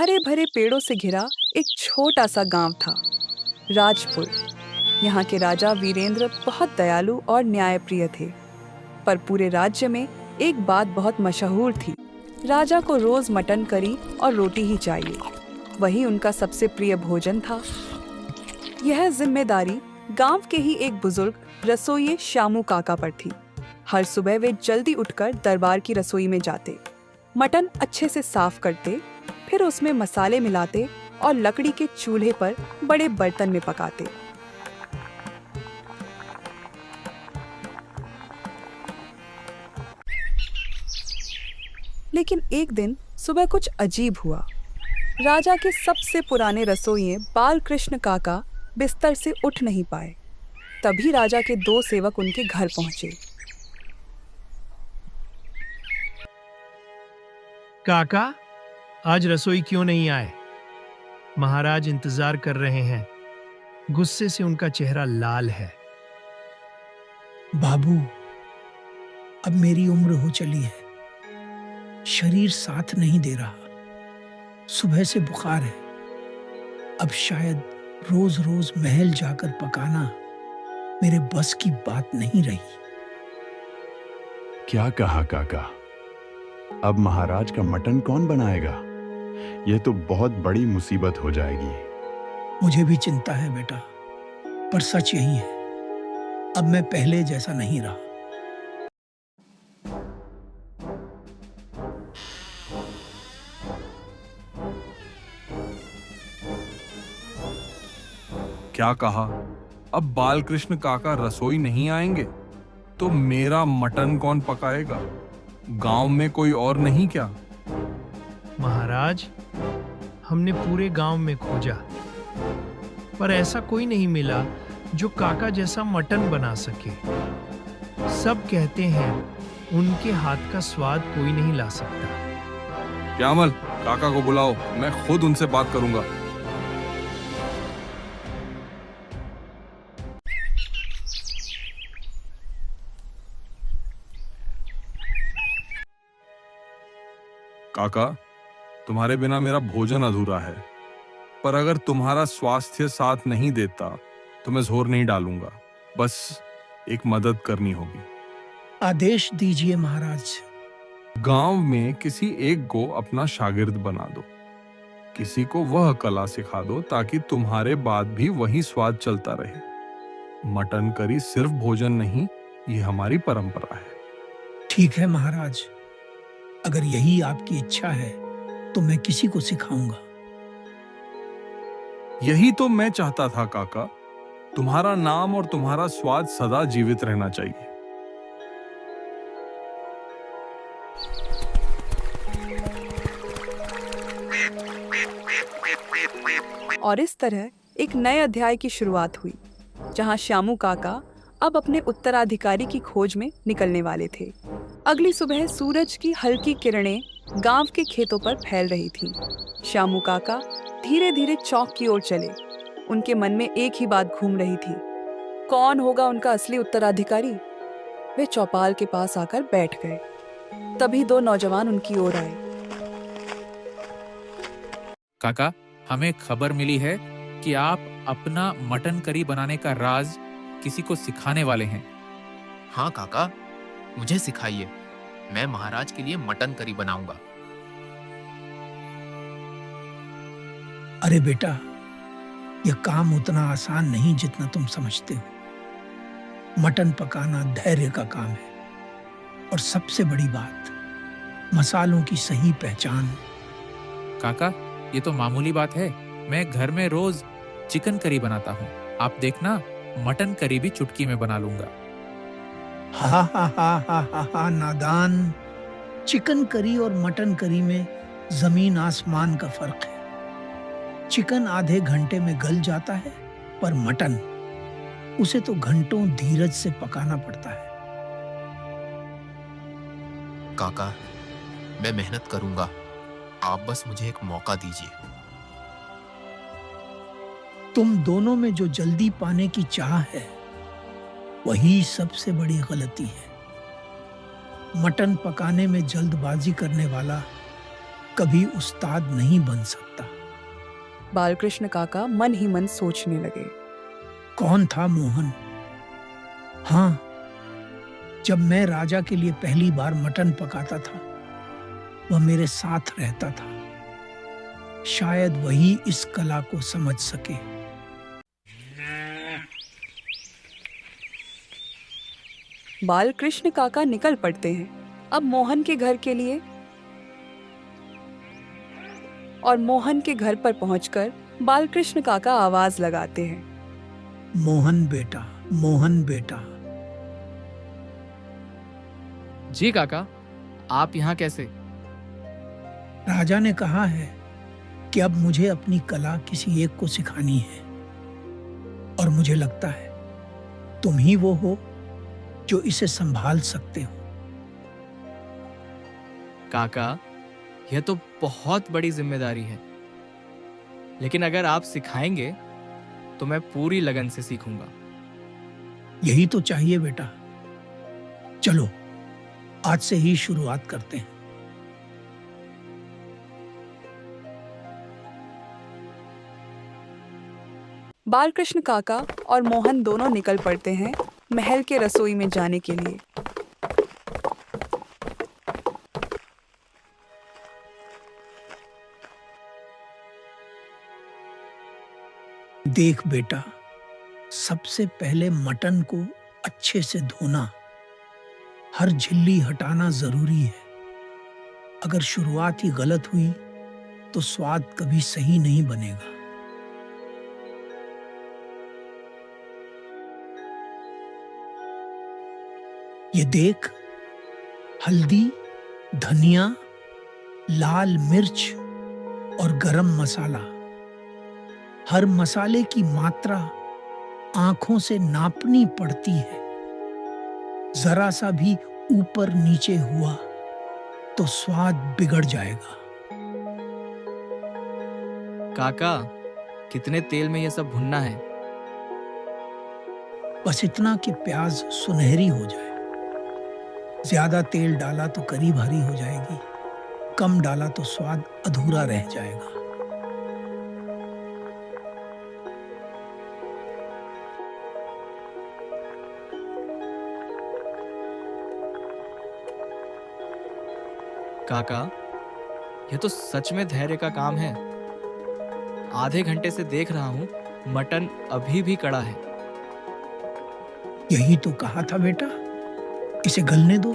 हरे भरे पेड़ों से घिरा एक छोटा सा गांव था, राजपुर। यहाँ के राजा वीरेंद्र बहुत दयालु और न्यायप्रिय थे। पर पूरे राज्य में एक बात बहुत मशहूर थी। राजा को रोज मटन करी और रोटी ही चाहिए। वही उनका सबसे प्रिय भोजन था। यह जिम्मेदारी गांव के ही एक बुजुर्ग रसोइये श्यामू काका पर थी। हर सुबह वे जल्दी उठकर दरबार की रसोई में जाते, मटन अच्छे से साफ करते, फिर उसमें मसाले मिलाते और लकड़ी के चूल्हे पर बड़े बर्तन में पकाते। लेकिन एक दिन सुबह कुछ अजीब हुआ। राजा के सबसे पुराने रसोइये बालकृष्ण काका बिस्तर से उठ नहीं पाए। तभी राजा के दो सेवक उनके घर पहुंचे। काका, आज रसोई क्यों नहीं आए? महाराज इंतजार कर रहे हैं। गुस्से से उनका चेहरा लाल है। बाबू, अब मेरी उम्र हो चली है, शरीर साथ नहीं दे रहा। सुबह से बुखार है। अब शायद रोज रोज महल जाकर पकाना मेरे बस की बात नहीं रही। क्या कहा काका? अब महाराज का मटन कौन बनाएगा? यह तो बहुत बड़ी मुसीबत हो जाएगी। मुझे भी चिंता है बेटा, पर सच यही है, अब मैं पहले जैसा नहीं रहा। क्या कहा? अब बालकृष्ण काका रसोई नहीं आएंगे तो मेरा मटन कौन पकाएगा? गांव में कोई और नहीं क्या? महाराज, हमने पूरे गांव में खोजा, पर ऐसा कोई नहीं मिला जो काका जैसा मटन बना सके। सब कहते हैं उनके हाथ का स्वाद कोई नहीं ला सकता। श्यामल, काका को बुलाओ, मैं खुद उनसे बात करूंगा। काका, तुम्हारे बिना मेरा भोजन अधूरा है, पर अगर तुम्हारा स्वास्थ्य साथ नहीं देता तो मैं जोर नहीं डालूंगा। बस एक मदद करनी होगी। आदेश दीजिए महाराज। गांव में किसी एक को अपना शागिर्द बना दो। किसी को वह कला सिखा दो ताकि तुम्हारे बाद भी वही स्वाद चलता रहे। मटन करी सिर्फ भोजन नहीं, ये हमारी परंपरा है। ठीक है महाराज, अगर यही आपकी इच्छा है तो मैं किसी को सिखाऊंगा। यही तो मैं चाहता था काका। तुम्हारा नाम और तुम्हारा स्वाद सदा जीवित रहना चाहिए। और इस तरह एक नए अध्याय की शुरुआत हुई, जहां श्यामू काका अब अपने उत्तराधिकारी की खोज में निकलने वाले थे। अगली सुबह सूरज की हल्की किरणें गांव के खेतों पर फैल रही थीं। श्यामू काका धीरे धीरे चौक की ओर चले। उनके मन में एक ही बात घूम रही थी, कौन होगा उनका असली उत्तराधिकारी? वे चौपाल के पास आकर बैठ गए। तभी दो नौजवान उनकी ओर आए। काका, हमें खबर मिली है कि आप अपना मटन करी बनाने का राज किसी को सिखाने वाले हैं। हाँ काका, मुझे सिखाइए। मैं महाराज के लिए मटन करी बनाऊंगा। अरे बेटा, यह काम उतना आसान नहीं जितना तुम समझते हो। मटन पकाना धैर्य का काम है, और सबसे बड़ी बात, मसालों की सही पहचान। काका, ये तो मामूली बात है। मैं घर में रोज चिकन करी बनाता हूँ। आप देखना, मटन करी भी चुटकी में बना लूंगा। हा हा हा हा हा हा, नादान। चिकन करी और मटन करी में जमीन आसमान का फर्क है। चिकन आधे घंटे में गल जाता है, पर मटन, उसे तो घंटों धीरज से पकाना पड़ता है। काका, मैं मेहनत करूंगा, आप बस मुझे एक मौका दीजिए। तुम दोनों में जो जल्दी पाने की चाह है, वही सबसे बड़ी गलती है। मटन पकाने में जल्दबाजी करने वाला कभी उस्ताद नहीं बन सकता। बालकृष्ण काका मन ही मन सोचने लगे। कौन था मोहन? हाँ, जब मैं राजा के लिए पहली बार मटन पकाता था, वह मेरे साथ रहता था। शायद वही इस कला को समझ सके। बालकृष्ण काका निकल पड़ते हैं अब मोहन के घर के लिए, और मोहन के घर पर पहुंचकर बालकृष्ण काका आवाज लगाते हैं, मोहन बेटा, मोहन बेटा। जी काका, आप यहाँ कैसे? राजा ने कहा है कि अब मुझे अपनी कला किसी एक को सिखानी है, और मुझे लगता है तुम ही वो हो जो इसे संभाल सकते हो। काका, यह तो बहुत बड़ी जिम्मेदारी है, लेकिन अगर आप सिखाएंगे तो मैं पूरी लगन से सीखूंगा। यही तो चाहिए बेटा। चलो आज से ही शुरुआत करते हैं। बालकृष्ण काका और मोहन दोनों निकल पड़ते हैं महल के रसोई में जाने के लिए। देख बेटा, सबसे पहले मटन को अच्छे से धोना, हर झिल्ली हटाना जरूरी है। अगर शुरुआत ही गलत हुई तो स्वाद कभी सही नहीं बनेगा। ये देख, हल्दी, धनिया, लाल मिर्च और गरम मसाला, हर मसाले की मात्रा आंखों से नापनी पड़ती है। जरा सा भी ऊपर नीचे हुआ तो स्वाद बिगड़ जाएगा। काका, कितने तेल में यह सब भुनना है? बस इतना कि प्याज सुनहरी हो जाए। ज्यादा तेल डाला तो करी भारी हो जाएगी, कम डाला तो स्वाद अधूरा रह जाएगा। काका, यह तो सच में धैर्य का काम है। आधे घंटे से देख रहा हूं, मटन अभी भी कड़ा है। यही तो कहा था बेटा, इसे गलने दो।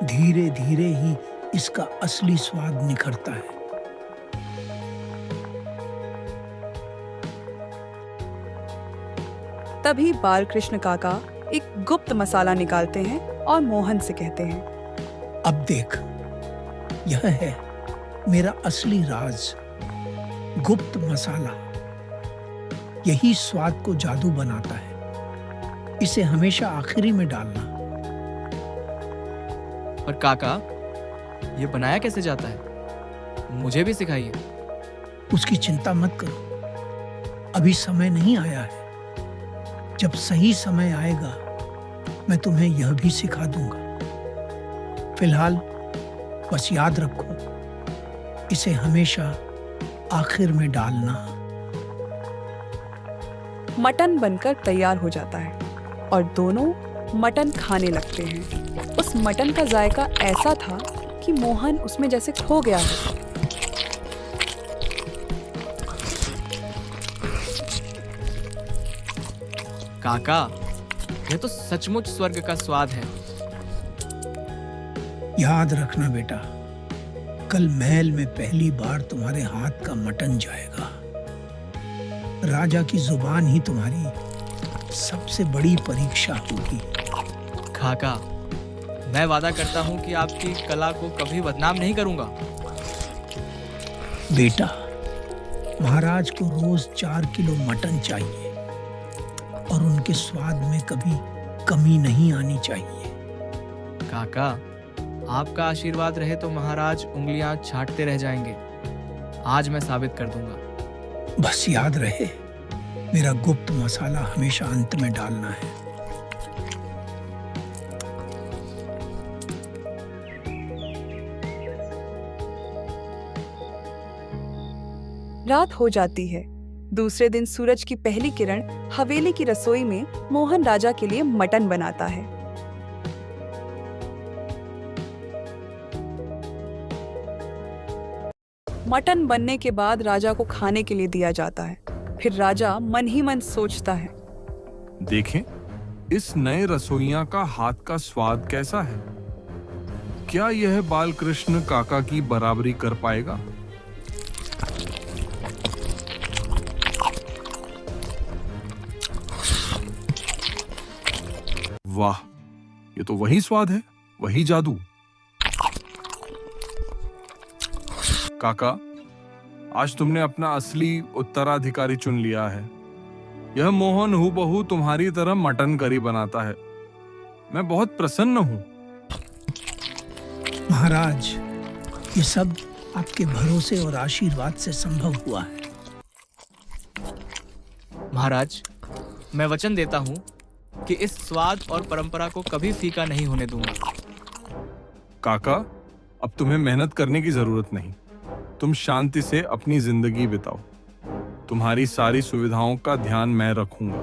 धीरे धीरे ही इसका असली स्वाद निखरता है। तभी बालकृष्ण काका एक गुप्त मसाला निकालते हैं और मोहन से कहते हैं, अब देख, यह है मेरा असली राज, गुप्त मसाला। यही स्वाद को जादू बनाता है। इसे हमेशा आखिरी में डालना। पर काका, यह बनाया कैसे जाता है? मुझे भी सिखाइए। उसकी चिंता मत करो, अभी समय नहीं आया है। जब सही समय आएगा मैं तुम्हें यह भी सिखा दूंगा। फिलहाल बस याद रखो, इसे हमेशा आखिर में डालना। मटन बनकर तैयार हो जाता है और दोनों मटन खाने लगते हैं। उस मटन का जायका ऐसा था कि मोहन उसमें जैसे खो गया हो। काका, यह तो सचमुच स्वर्ग का स्वाद है। याद रखना बेटा, कल महल में पहली बार तुम्हारे हाथ का मटन जाएगा। राजा की जुबान ही तुम्हारी सबसे बड़ी परीक्षा होगी। काका, मैं वादा करता हूं कि आपकी कला को कभी बदनाम नहीं करूंगा। बेटा, महाराज को रोज 4 किलो मटन चाहिए और उनके स्वाद में कभी कमी नहीं आनी चाहिए। काका, आपका आशीर्वाद रहे तो महाराज उंगलियां चाटते रह जाएंगे। आज मैं साबित कर दूंगा। बस याद रहे, मेरा गुप्त मसाला हमेशा अंत में डालना है। रात हो जाती है। दूसरे दिन सूरज की पहली किरण हवेली की रसोई में मोहन राजा के लिए मटन बनाता है। मटन बनने के बाद राजा को खाने के लिए दिया जाता है। फिर राजा मन ही मन सोचता है, देखें, इस नए रसोइया का हाथ का स्वाद कैसा है। क्या यह बालकृष्ण काका की बराबरी कर पाएगा? वाह, ये तो वही स्वाद है, वही जादू। काका, आज तुमने अपना असली उत्तराधिकारी चुन लिया है। यह मोहन हूबहू तुम्हारी तरह मटन करी बनाता है। मैं बहुत प्रसन्न हूं। महाराज, ये सब आपके भरोसे और आशीर्वाद से संभव हुआ है। महाराज, मैं वचन देता हूँ कि इस स्वाद और परंपरा को कभी फीका नहीं होने दूंगा। काका, अब तुम्हें मेहनत करने की जरूरत नहीं। तुम शांति से अपनी जिंदगी बिताओ। तुम्हारी सारी सुविधाओं का ध्यान मैं रखूंगा।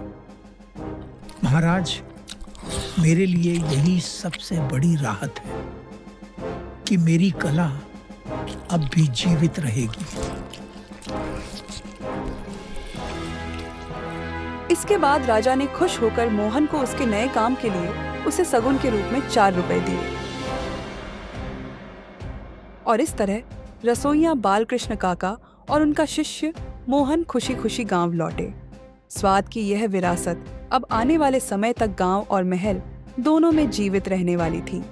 महाराज, मेरे लिए यही सबसे बड़ी राहत है कि मेरी कला अब भी जीवित रहेगी। इसके बाद राजा ने खुश होकर मोहन को उसके नए काम के लिए उसे सगुन के रूप में 4 रुपए दिए। और इस तरह रसोइया बालकृष्ण काका और उनका शिष्य मोहन खुशी खुशी गांव लौटे। स्वाद की यह विरासत अब आने वाले समय तक गांव और महल दोनों में जीवित रहने वाली थी।